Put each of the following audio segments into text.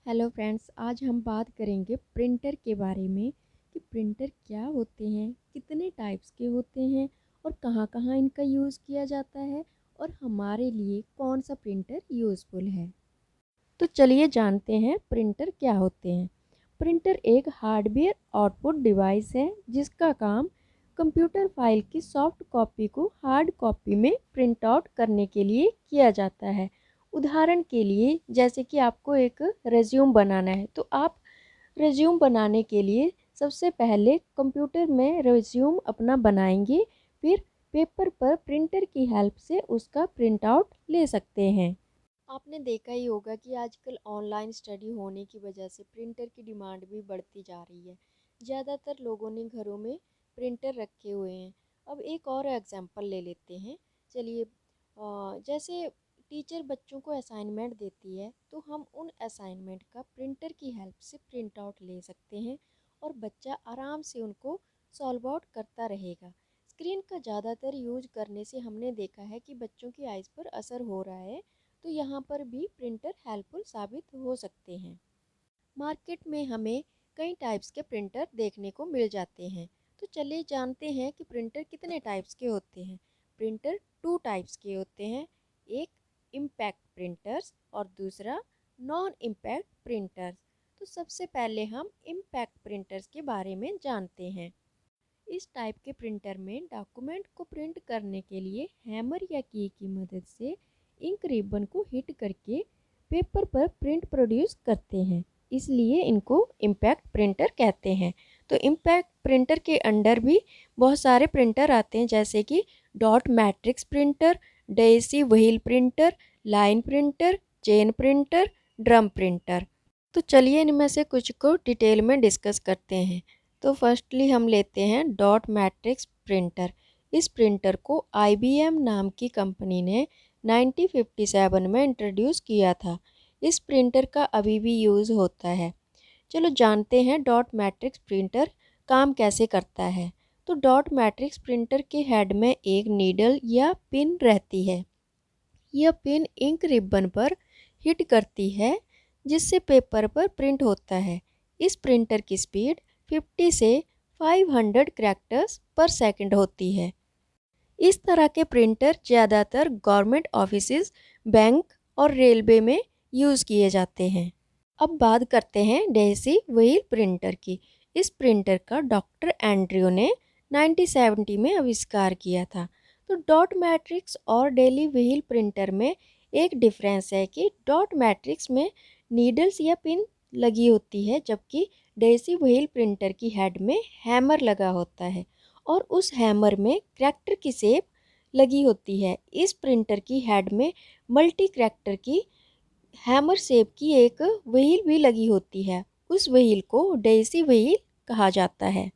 Hello friends, आज हम बात करेंगे प्रिंटर के बारे में कि प्रिंटर क्या होते हैं, कितने टाइप्स के होते हैं और कहाँ कहाँ इनका यूज़ किया जाता है और हमारे लिए कौन सा प्रिंटर यूज़फुल है। तो चलिए जानते हैं प्रिंटर क्या होते हैं। प्रिंटर एक हार्डवेयर आउटपुट डिवाइस है जिसका काम कंप्यूटर फाइल की सॉफ्ट कॉपी को हार्ड कॉपी में प्रिंट आउट करने के लिए किया जाता है। उदाहरण के लिए जैसे कि आपको एक रेज्यूम बनाना है, तो आप रेज्यूम बनाने के लिए सबसे पहले कंप्यूटर में रेज्यूम अपना बनाएंगे, फिर पेपर पर प्रिंटर की हेल्प से उसका प्रिंट आउट ले सकते हैं। आपने देखा ही होगा कि आजकल ऑनलाइन स्टडी होने की वजह से प्रिंटर की डिमांड भी बढ़ती जा रही है। ज़्यादातर लोगों ने घरों में प्रिंटर रखे हुए हैं। अब एक और एग्जांपल ले लेते हैं। चलिए, जैसे टीचर बच्चों को असाइनमेंट देती है तो हम उन असाइनमेंट का प्रिंटर की हेल्प से प्रिंट आउट ले सकते हैं और बच्चा आराम से उनको सॉल्व आउट करता रहेगा। स्क्रीन का ज़्यादातर यूज करने से हमने देखा है कि बच्चों की आइज़ पर असर हो रहा है, तो यहाँ पर भी प्रिंटर हेल्पफुल साबित हो सकते हैं। मार्केट में हमें कई टाइप्स के प्रिंटर देखने को मिल जाते हैं। तो चलिए जानते हैं कि प्रिंटर कितने टाइप्स के होते हैं। प्रिंटर टू टाइप्स के होते हैं, एक इम्पैक्ट प्रिंटर्स और दूसरा नॉन इम्पैक्ट प्रिंटर्स। तो सबसे पहले हम इम्पैक्ट प्रिंटर्स के बारे में जानते हैं। इस टाइप के प्रिंटर में डॉक्यूमेंट को प्रिंट करने के लिए हैमर या की मदद से इंक रिबन को हिट करके पेपर पर प्रिंट प्रोड्यूस करते हैं, इसलिए इनको इम्पैक्ट प्रिंटर कहते हैं। तो इम्पैक्ट प्रिंटर के अंडर भी बहुत सारे प्रिंटर आते हैं, जैसे कि dot matrix printer, daisy wheel printer, line printer, chain printer, drum printer. तो चलिए इनमें से कुछ को डिटेल में डिस्कस करते हैं। तो फर्स्टली हम लेते हैं डॉट मैट्रिक्स प्रिंटर। इस प्रिंटर को IBM नाम की कंपनी ने 1957 में इंट्रोड्यूस किया था। इस प्रिंटर का अभी भी यूज़ होता है। चलो जानते हैं डॉट मैट्रिक्स प्रिंटर काम कैसे करता है। तो डॉट मैट्रिक्स प्रिंटर के हेड में एक नीडल या पिन रहती है। यह पिन इंक रिबन पर हिट करती है जिससे पेपर पर प्रिंट होता है। इस प्रिंटर की स्पीड 50 से 500 कैरेक्टर्स पर सेकंड होती है। इस तरह के प्रिंटर ज़्यादातर गवर्नमेंट ऑफिसेज, बैंक और रेलवे में यूज़ किए जाते हैं। अब बात करते हैं डेसी व्हील प्रिंटर की। इस प्रिंटर का डॉक्टर एंड्रयू ने 1970 में आविष्कार किया था। तो डॉट मैट्रिक्स और डेली व्हील प्रिंटर में एक डिफरेंस है कि डॉट मैट्रिक्स में नीडल्स या पिन लगी होती है, जबकि डेसी व्हील प्रिंटर की हेड में हैमर लगा होता है और उस हैमर में करैक्टर की शेप लगी होती है। इस प्रिंटर की हेड में मल्टी करैक्टर की हैमर शेप की एक व्हील भी लगी होती है। उस व्हील को डेसी व्हील कहा जाता है।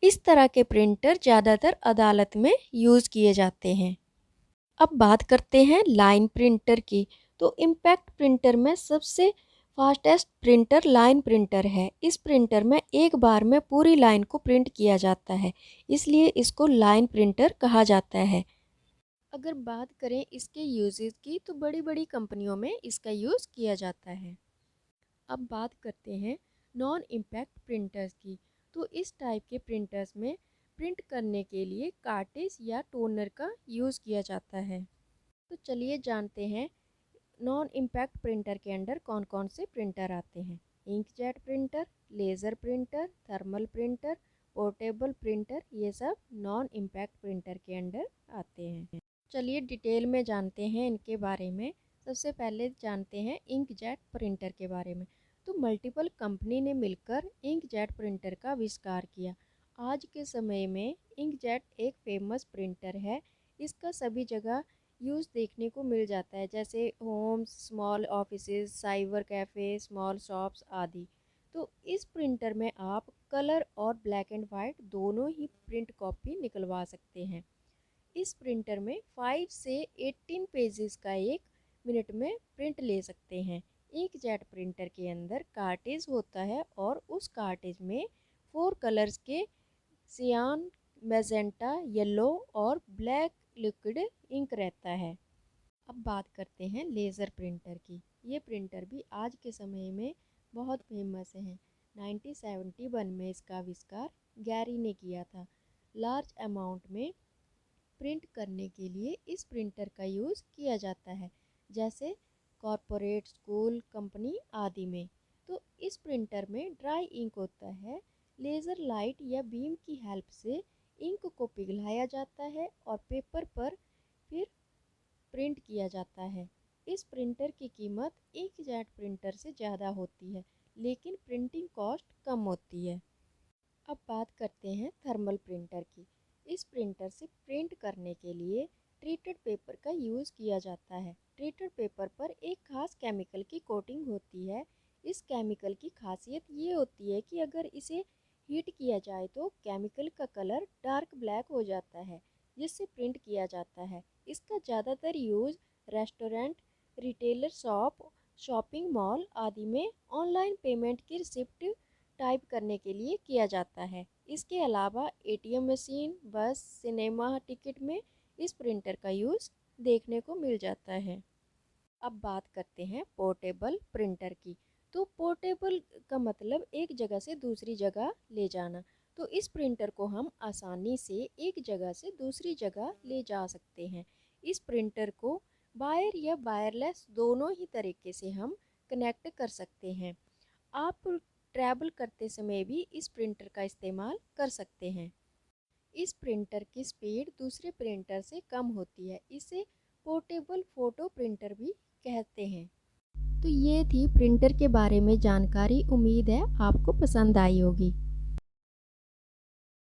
इस तरह के प्रिंटर ज़्यादातर अदालत में यूज़ किए जाते हैं। अब बात करते हैं लाइन प्रिंटर की। तो इम्पैक्ट प्रिंटर में सबसे फास्टेस्ट प्रिंटर लाइन प्रिंटर है। इस प्रिंटर में एक बार में पूरी लाइन को प्रिंट किया जाता है, इसलिए इसको लाइन प्रिंटर कहा जाता है। अगर बात करें इसके यूजेस की, तो बड़ी बड़ी कंपनियों में इसका यूज़ किया जाता है। अब बात करते हैं नॉन इम्पैक्ट प्रिंटर्स की। तो इस टाइप के प्रिंटर्स में प्रिंट करने के लिए कार्टेज या टोनर का यूज़ किया जाता है। तो चलिए जानते हैं नॉन इम्पैक्ट प्रिंटर के अंडर कौन कौन से प्रिंटर आते हैं। Inkjet printer, laser printer, thermal printer, portable printer, ये सब नॉन इम्पैक्ट प्रिंटर के अंडर आते हैं। चलिए डिटेल में जानते हैं इनके बारे में। सबसे पहले जानते हैं इंकजेट प्रिंटर के बारे में। तो मल्टीपल कंपनी ने मिलकर इंकजेट प्रिंटर का आविष्कार किया। आज के समय में इंकजेट एक फेमस प्रिंटर है। इसका सभी जगह यूज़ देखने को मिल जाता है, जैसे homes, small offices, cyber cafe, small shops आदि। तो इस प्रिंटर में आप कलर और ब्लैक एंड वाइट दोनों ही प्रिंट कॉपी निकलवा सकते हैं। इस प्रिंटर में 5 से 18 पेजेस का एक मिनट में प्रिंट ले सकते हैं। एक जेट प्रिंटर के अंदर कार्टेज होता है और उस कार्टेज में 4 कलर्स के सियान, मैजेंटा, येलो और ब्लैक लिक्विड इंक रहता है। अब बात करते हैं लेज़र प्रिंटर की। ये प्रिंटर भी आज के समय में बहुत फेमस हैं। 1971 में इसका आविष्कार गैरी ने किया था। लार्ज अमाउंट में प्रिंट करने के लिए इस प्रिंटर का यूज़ किया जाता है, जैसे कॉरपोरेट, स्कूल, कंपनी आदि में। तो इस प्रिंटर में ड्राई इंक होता है। लेज़र लाइट या बीम की हेल्प से इंक को पिघलाया जाता है और पेपर पर फिर प्रिंट किया जाता है। इस प्रिंटर की कीमत इंकजेट प्रिंटर से ज़्यादा होती है, लेकिन प्रिंटिंग कॉस्ट कम होती है। अब बात करते हैं थर्मल प्रिंटर की। इस प्रिंटर से प्रिंट करने के लिए ट्रीटेड पेपर का यूज़ किया जाता है। ट्रीटेड पेपर पर एक खास केमिकल की कोटिंग होती है। इस केमिकल की खासियत ये होती है कि अगर इसे हीट किया जाए तो केमिकल का कलर डार्क ब्लैक हो जाता है, जिससे प्रिंट किया जाता है। इसका ज़्यादातर use restaurant, retailer shop, shopping mall आदि में ऑनलाइन पेमेंट की रिसिप्ट टाइप करने के लिए किया जाता है। इसके अलावा एटीएम मशीन, बस, सिनेमा टिकट में इस प्रिंटर का यूज़ देखने को मिल जाता है। अब बात करते हैं पोर्टेबल प्रिंटर की। तो पोर्टेबल का मतलब एक जगह से दूसरी जगह ले जाना। तो इस प्रिंटर को हम आसानी से एक जगह से दूसरी जगह ले जा सकते हैं। इस प्रिंटर को वायर या वायरलेस दोनों ही तरीके से हम कनेक्ट कर सकते हैं। आप ट्रैवल करते समय भी इस प्रिंटर का इस्तेमाल कर सकते हैं। इस प्रिंटर की स्पीड दूसरे प्रिंटर से कम होती है। इसे पोर्टेबल फ़ोटो प्रिंटर भी कहते हैं। तो ये थी प्रिंटर के बारे में जानकारी। उम्मीद है आपको पसंद आई होगी।